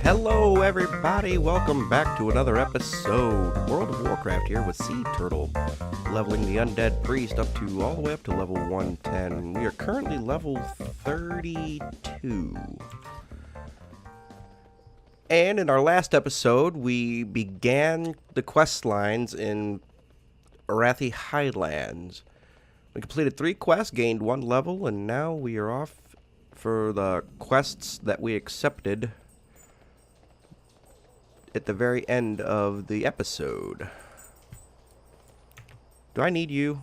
Hello everybody, welcome back to another episode. World of Warcraft here with Sea Turtle, leveling the undead priest all the way up to level 110. We are currently level 32. And in our last episode, we began the quest lines in Arathi Highlands. We completed 3 quests, gained 1 level, and now we are off for the quests that we accepted at the very end of the episode. Do I need you?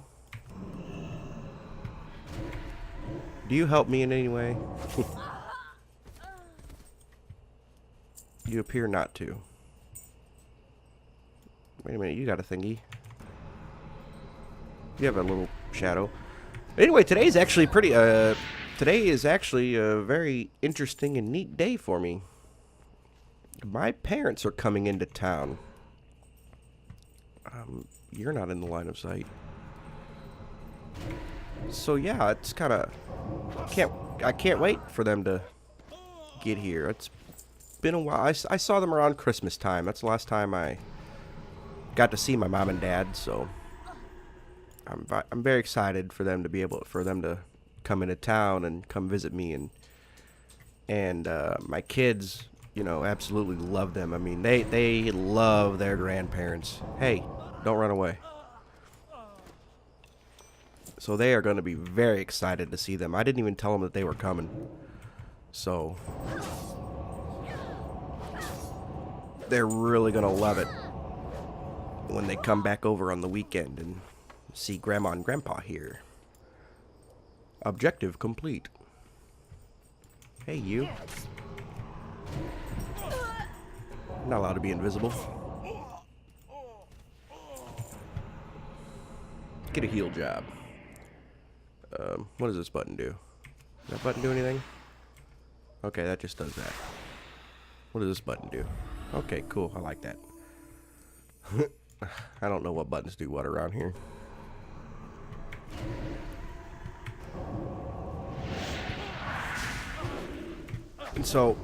Do you help me in any way? You appear not to. Wait a minute, you got a thingy. You have a little shadow. Anyway, today is actually a very interesting and neat day for me. My parents are coming into town. You're not in the line of sight. So yeah, it's kind of I can't wait for them to get here. It's been a while. I saw them around Christmas time. That's the last time I got to see my mom and dad. So I'm very excited for them to come into town and come visit me, and my kids, you know, absolutely love them. I mean, they love their grandparents. Hey, don't run away. So they are going to be very excited to see them. I didn't even tell them that they were coming. So they're really going to love it when they come back over on the weekend and see Grandma and Grandpa here. Objective complete. Hey, you. Not allowed to be invisible. Get a heal job. What does this button do? Does that button do anything? Okay, that just does that. What does this button do? Okay, cool. I like that. I don't know what buttons do what around here. And so,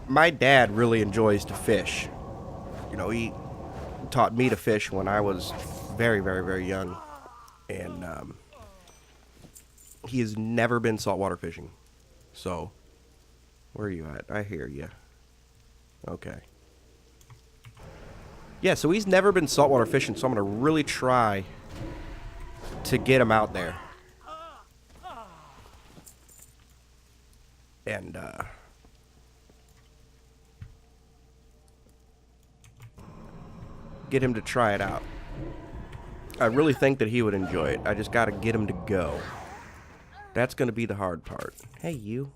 my dad really enjoys to fish. You know, he taught me to fish when I was very, very, very young. And he has never been saltwater fishing. So, where are you at? I hear you. Okay. Yeah, so he's never been saltwater fishing, so I'm going to really try to get him out there. And, get him to try it out. I really think that he would enjoy it. I just got to get him to go. That's going to be the hard part. Hey, you.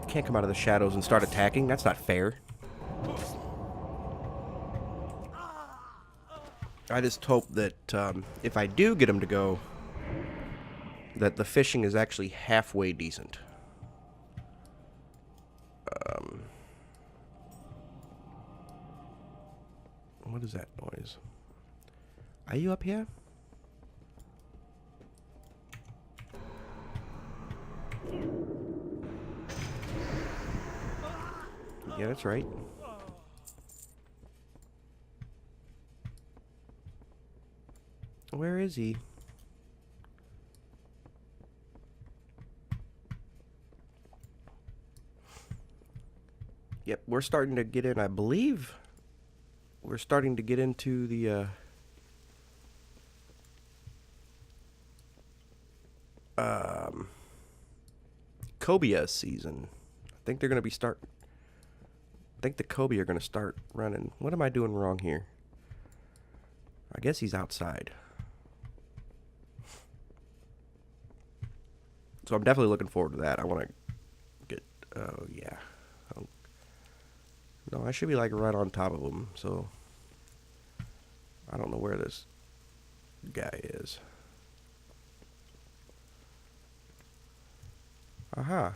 Can't come out of the shadows and start attacking. That's not fair. I just hope that if I do get him to go, that the fishing is actually halfway decent. What is that noise? Are you up here? Yeah, that's right. Where is he? Yep, we're starting to get in, I believe. We're starting to get into the cobia season. I think they're going to be I think the cobia are going to start running. What am I doing wrong here? I guess he's outside. So I'm definitely looking forward to that. I want to get, oh yeah. No, I should be like right on top of him, so I don't know where this guy is. Aha.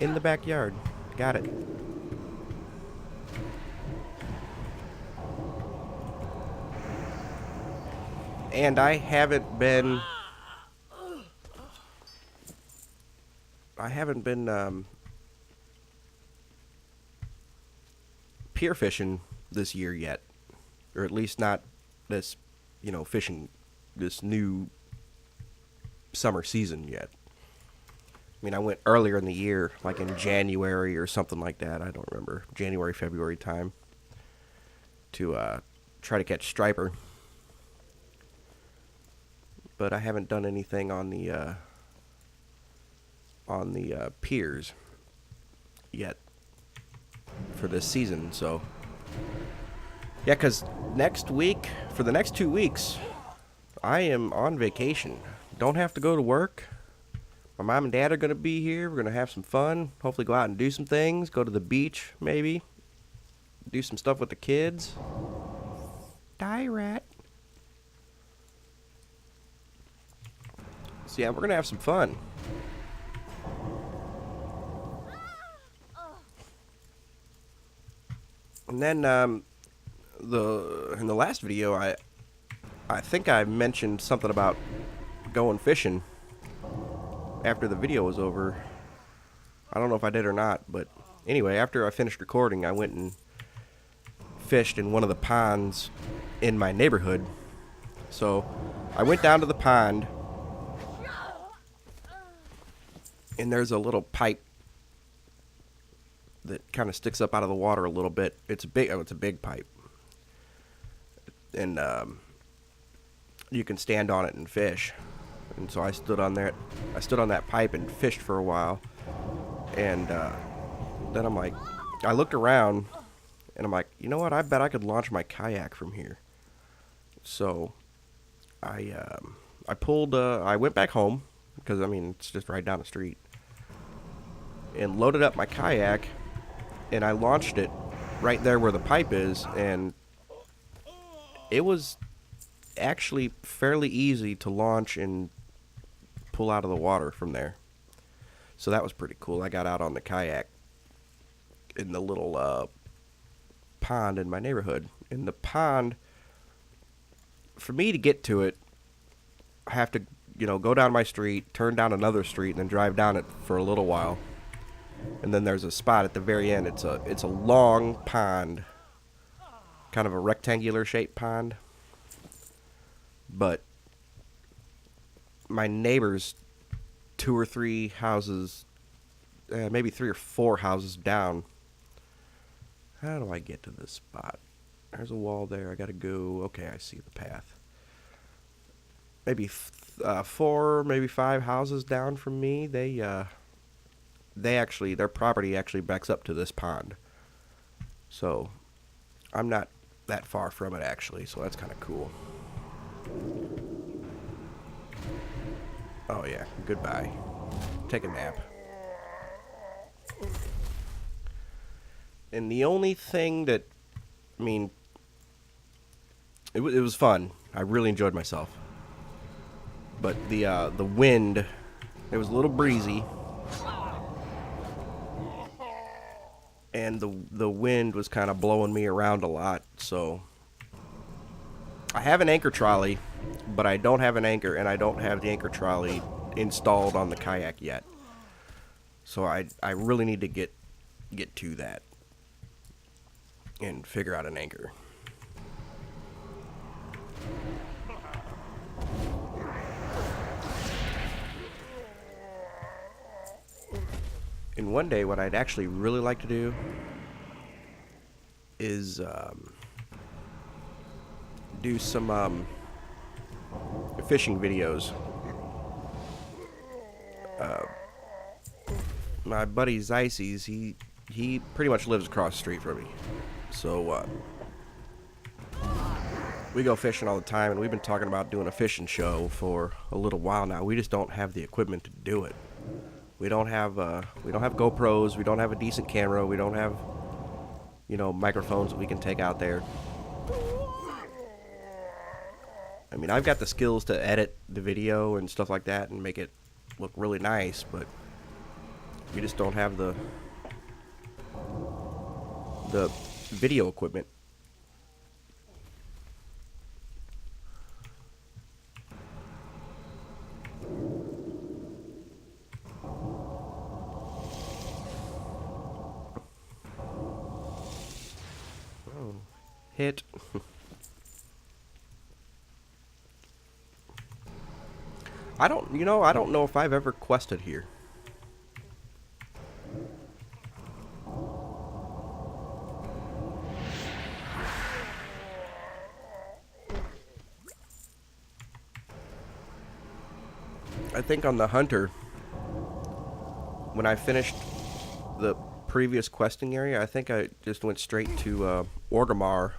in the backyard. Got it. And I haven't been pier fishing this year yet, or at least not this, fishing this new summer season yet. I mean, I went earlier in the year, like in January or something like that. I don't remember. January, February time to try to catch striper. But I haven't done anything on the piers yet for this season. So, yeah, because next week, for the next 2 weeks, I am on vacation. Don't have to go to work. My mom and dad are going to be here. We're going to have some fun. Hopefully go out and do some things. Go to the beach, maybe. Do some stuff with the kids. Die, rat. So, yeah, we're going to have some fun. And then, in the last video, I think I mentioned something about going fishing after the video was over. I don't know if I did or not, but anyway, after I finished recording, I went and fished in one of the ponds in my neighborhood. So I went down to the pond, and there's a little pipe that kind of sticks up out of the water a little bit. It's a big pipe, and you can stand on it and fish. And so I stood on that pipe and fished for a while. And then I looked around, and I'm like, you know what? I bet I could launch my kayak from here. So I went back home, because, I mean, it's just right down the street, and loaded up my kayak, and I launched it right there where the pipe is, and it was actually fairly easy to launch and pull out of the water from there. So that was pretty cool. I got out on the kayak in the little pond in my neighborhood. In the pond, for me to get to it, I have to, go down my street, turn down another street, and then drive down it for a little while. And then there's a spot at the very end. It's a long pond, kind of a rectangular shaped pond. But my neighbors, 2 or 3 houses, maybe 3 or 4 houses down. How do I get to this spot? There's a wall there. I gotta go. Okay, I see the path. Maybe 4, maybe 5 houses down from me. Their property actually backs up to this pond. So I'm not that far from it, actually. So that's kind of cool. Oh yeah, goodbye. Take a nap. And the only thing that, I mean, it was fun. I really enjoyed myself. But the wind, it was a little breezy, and the wind was kind of blowing me around a lot. So I have an anchor trolley, but I don't have an anchor, and I don't have the anchor trolley installed on the kayak yet. So I really need to get to that and figure out an anchor. And one day, what I'd actually really like to do is do some fishing videos. My buddy Zeises, he pretty much lives across the street from me, so we go fishing all the time, and we've been talking about doing a fishing show for a little while now. We just don't have the equipment to do it. We don't have GoPros. We don't have a decent camera. We don't have, microphones that we can take out there. I mean, I've got the skills to edit the video and stuff like that and make it look really nice, but We just don't have the video equipment. Oh, hit. I don't know if I've ever quested here. I think on the Hunter, when I finished the previous questing area, I think I just went straight to Orgrimmar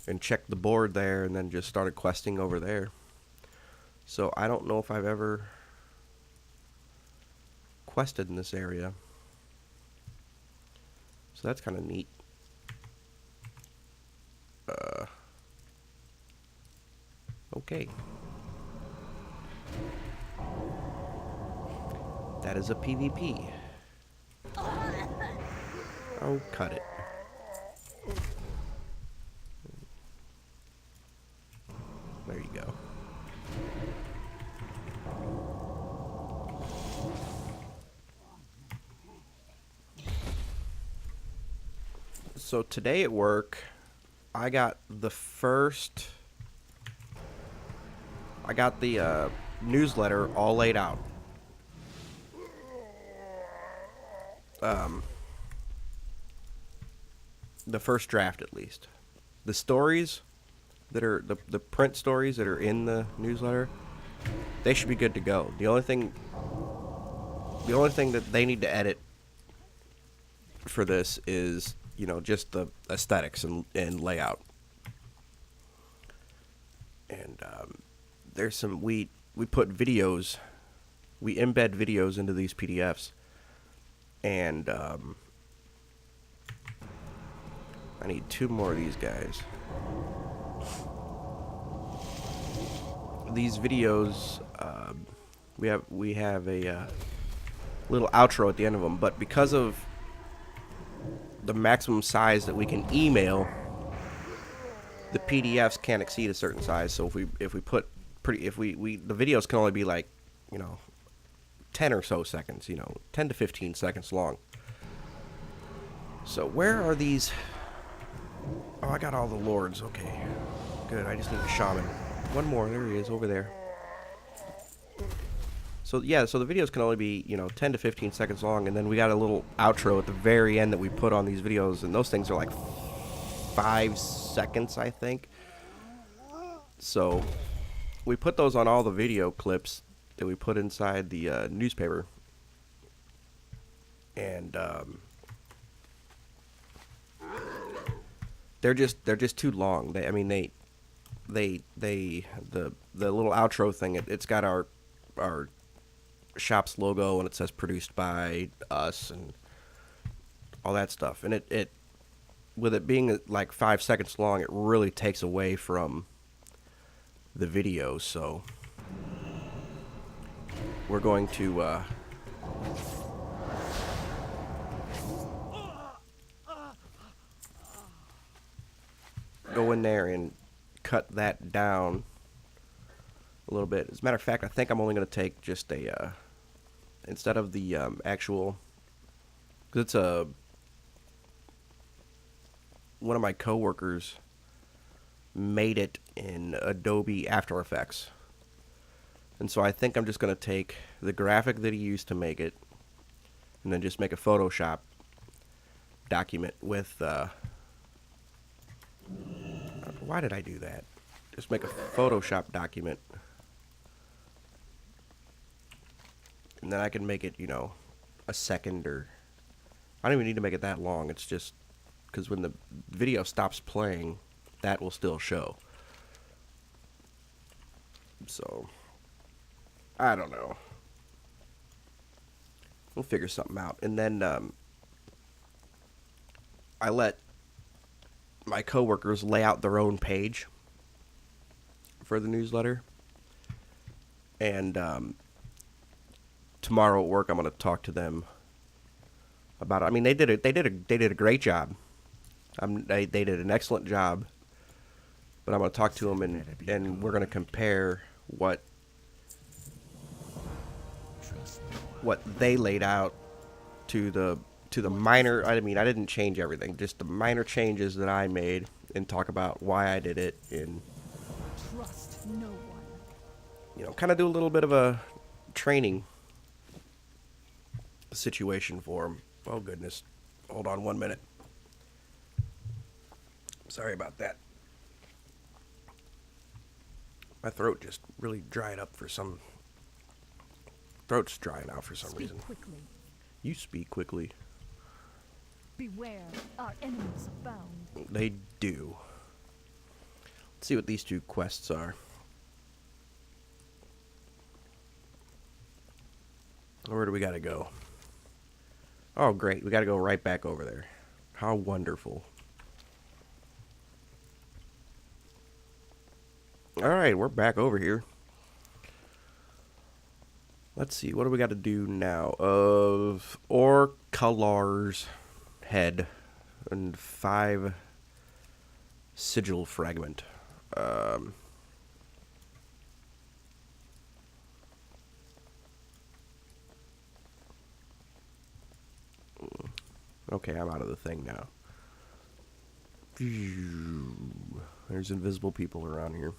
and checked the board there and then just started questing over there. So I don't know if I've ever quested in this area. So that's kind of neat. Okay. That is a PvP. Oh, cut it. There you go. So today at work, I got the newsletter all laid out. The first draft, at least. The stories that are the print stories that are in the newsletter, they should be good to go. The only thing that they need to edit for this is, just the aesthetics and layout. And there's some we put videos, we embed videos into these PDFs, and I need 2 more of these guys. These videos, we have a little outro at the end of them, but because of the maximum size that we can email, the PDFs can't exceed a certain size. So if we put the videos can only be like 10 or so seconds, 10 to 15 seconds long. So where are these? Oh, I got all the lords. Okay, good. I just need a shaman. One more. There he is, over there. So yeah, so the videos can only be 10 to 15 seconds long, and then we got a little outro at the very end that we put on these videos, and those things are like 5 seconds, I think. So we put those on all the video clips that we put inside the newspaper, and they're just too long. The little outro thing, it's got our shop's logo, and it says produced by us and all that stuff, and it with it being like 5 seconds long, it really takes away from the video. So we're going to go in there and cut that down a little bit. As a matter of fact, I think I'm only going to take just a instead of the actual, because it's one of my coworkers made it in Adobe After Effects, and so I think I'm just going to take the graphic that he used to make it, and then just make a Photoshop document with why did I do that? Just make a Photoshop document, and then I can make it, a second, or I don't even need to make it that long. It's just because when the video stops playing, that will still show. So I don't know. We'll figure something out. And then I let my coworkers lay out their own page for the newsletter. And tomorrow at work I'm going to talk to them about it. I mean, they did a great job. They did an excellent job. But I'm going to talk to them and we're going to compare what they laid out to the minor. I mean, I didn't change everything, just the minor changes that I made, and talk about why I did it, and Trust no one. you know, kind of do a little bit of a training situation for them. Oh goodness, hold on 1 minute. Sorry about that. My throat just really dried up for some. Throat's drying out for some Speak reason. quickly. You speak quickly. Beware, our enemies abound. They do. Let's see what these two quests are. Where do we gotta go? Oh, great. We gotta go right back over there. How wonderful. Alright, we're back over here. Let's see, what do we got to do now? Of Orcalar's head and 5 sigil fragment. Okay, I'm out of the thing now. There's invisible people around here.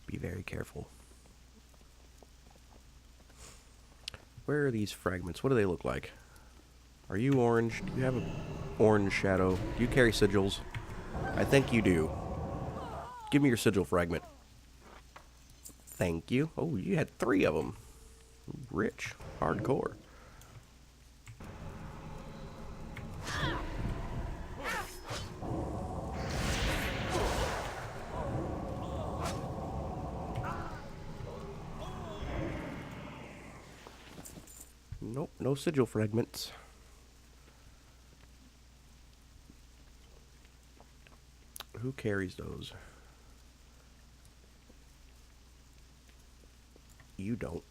Be very careful. Where are these fragments? What do they look like? Are you orange? Do you have an orange shadow? Do you carry sigils? I think you do. Give me your sigil fragment. Thank you. Oh, you had 3 of them. Rich. Hardcore. Nope, no sigil fragments. Who carries those? You don't.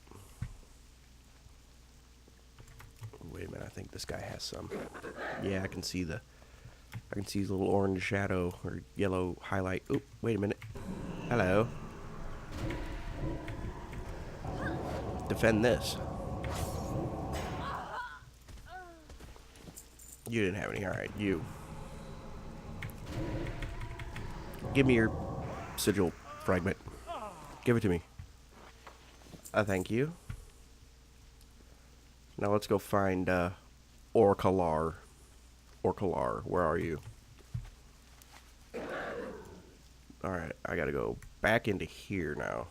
Wait a minute, I think this guy has some. Yeah, I can see his little orange shadow or yellow highlight. Oh, wait a minute. Hello. Defend this. You didn't have any. Alright, you. Give me your sigil fragment. Give it to me. Thank you. Now let's go find Orcalar. Orcalar, where are you? Alright, I gotta go back into here now.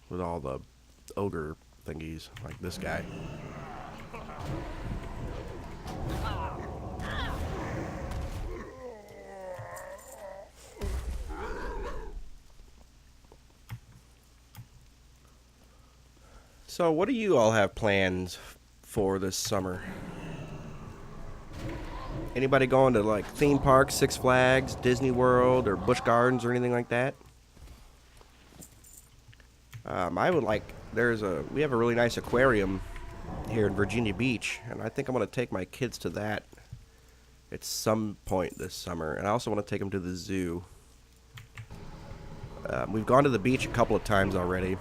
With all the ogre thingies, like this guy. So, what do you all have plans for this summer? Anybody going to like theme parks, Six Flags, Disney World, or Busch Gardens, or anything like that? I would like. We have a really nice aquarium here in Virginia Beach, and I think I'm going to take my kids to that at some point this summer. And I also want to take them to the zoo. We've gone to the beach a couple of times already.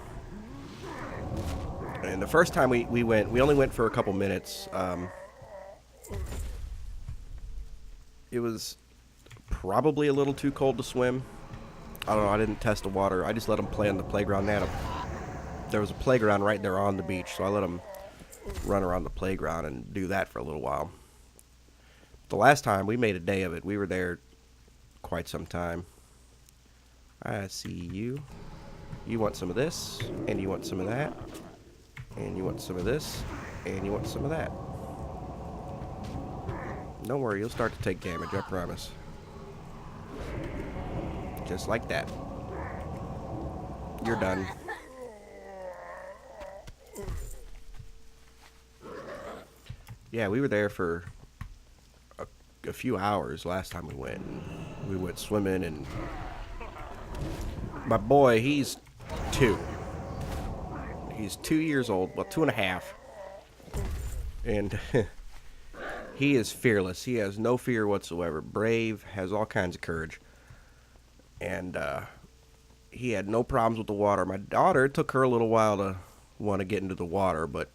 And the first time we went, we only went for a couple minutes. It was probably a little too cold to swim. I don't know, I didn't test the water. I just let them play on the playground. There was a playground right there on the beach, so I let them run around the playground and do that for a little while. The last time, we made a day of it. We were there quite some time. I see you. You want some of this, and you want some of that. And you want some of this, and you want some of that. Don't worry, you'll start to take damage, I promise. Just like that. You're done. Yeah, we were there for a few hours last time we went. We went swimming, and my boy, he's 2. He's 2 years old, well, 2.5. And he is fearless. He has no fear whatsoever. Brave, has all kinds of courage. And he had no problems with the water. My daughter, it took her a little while to want to get into the water, but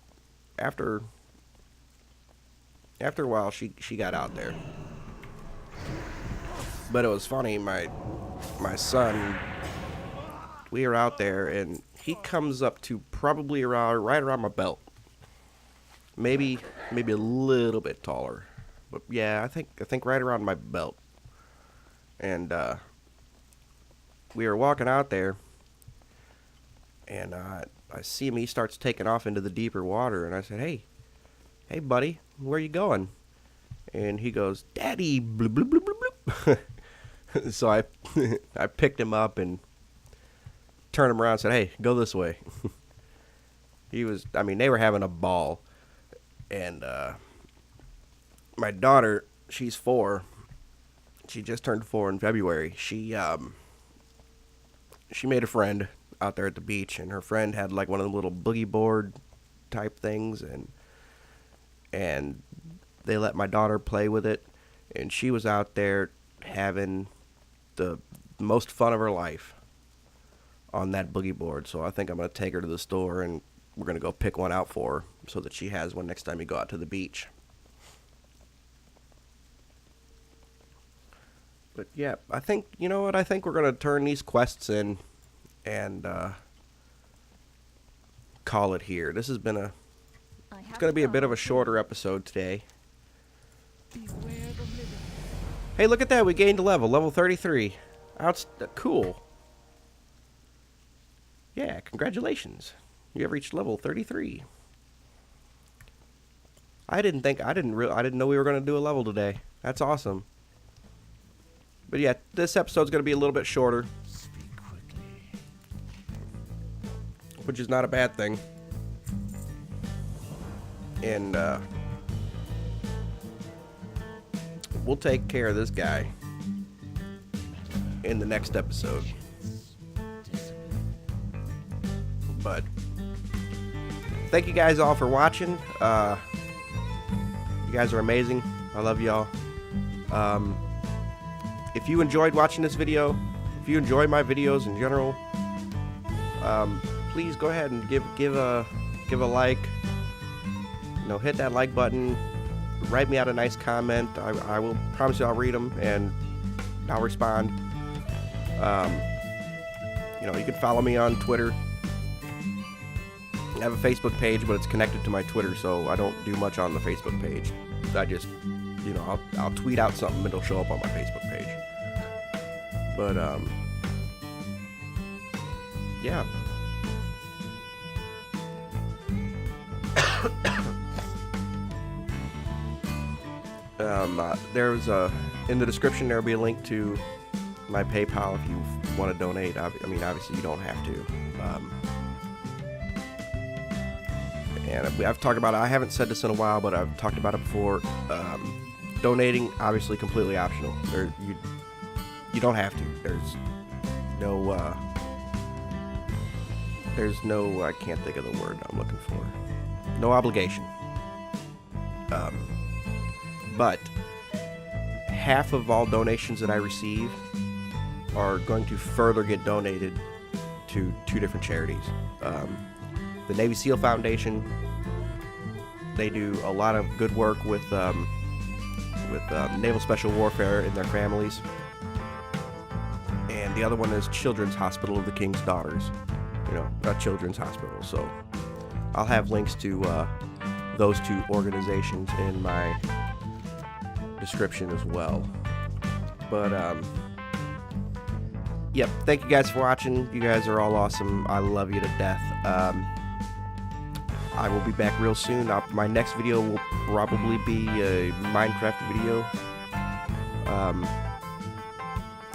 after a while, she got out there. But it was funny. My son, we were out there, and he comes up to probably right around my belt. Maybe a little bit taller, but yeah, I think right around my belt. And we were walking out there, and I see him. He starts taking off into the deeper water, and I said, "Hey, buddy, where you going?" And he goes, "Daddy, bloop, bloop, bloop, bloop, bloop." So I picked him up and turned him around and said, "Hey, go this way." They were having a ball. And my daughter, she's 4. She just turned 4 in February. She made a friend out there at the beach, and her friend had like one of the little boogie board type things, and they let my daughter play with it, and she was out there having the most fun of her life on that boogie board. So I think I'm going to take her to the store, and we're going to go pick one out for her so that she has one next time we go out to the beach. But yeah, I think, you know what, I think we're going to turn these quests in and call it here. This has been it's going to be a bit of a shorter episode today. Hey, look at that, we gained a level 33. Cool. Yeah, congratulations. You have reached level 33. I didn't know we were going to do a level today. That's awesome. But yeah, this episode's going to be a little bit shorter, which is not a bad thing. And we'll take care of this guy in the next episode. But thank you guys all for watching. You guys are amazing. I love y'all. If you enjoyed watching this video, if you enjoy my videos in general, please go ahead and give a like. You know, hit that like button. Write me out a nice comment. I will promise you I'll read them and I'll respond. You know, you can follow me on Twitter. I have a Facebook page, but it's connected to my Twitter, so I don't do much on the Facebook page. I just, you know, I'll tweet out something and it'll show up on my Facebook page. But, yeah. There's in the description there'll be a link to my PayPal if you want to donate. I mean, obviously you don't have to. And I've talked about it. I haven't said this in a while, but I've talked about it before. Donating, obviously, completely optional. You don't have to. There's no, I can't think of the word I'm looking for. No obligation. But half of all donations that I receive are going to further get donated to 2 different charities. The Navy SEAL Foundation, they do a lot of good work with Naval Special Warfare and their families. And the other one is Children's Hospital of the King's Daughters. You know, a children's hospital. So I'll have links to those 2 organizations in my description as well. But yep, thank you guys for watching. You guys are all awesome. I love you to death. I will be back real soon. My next video will probably be a Minecraft video.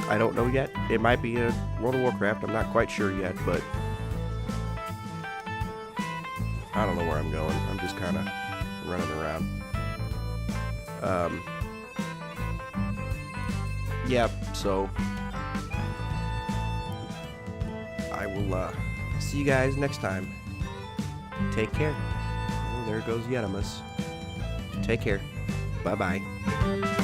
I don't know yet. It might be a World of Warcraft. I'm not quite sure yet, but I don't know where I'm going. I'm just kind of running around. Yeah, so I will see you guys next time. Take care. Oh, there goes Yetimus. Take care. Bye-bye.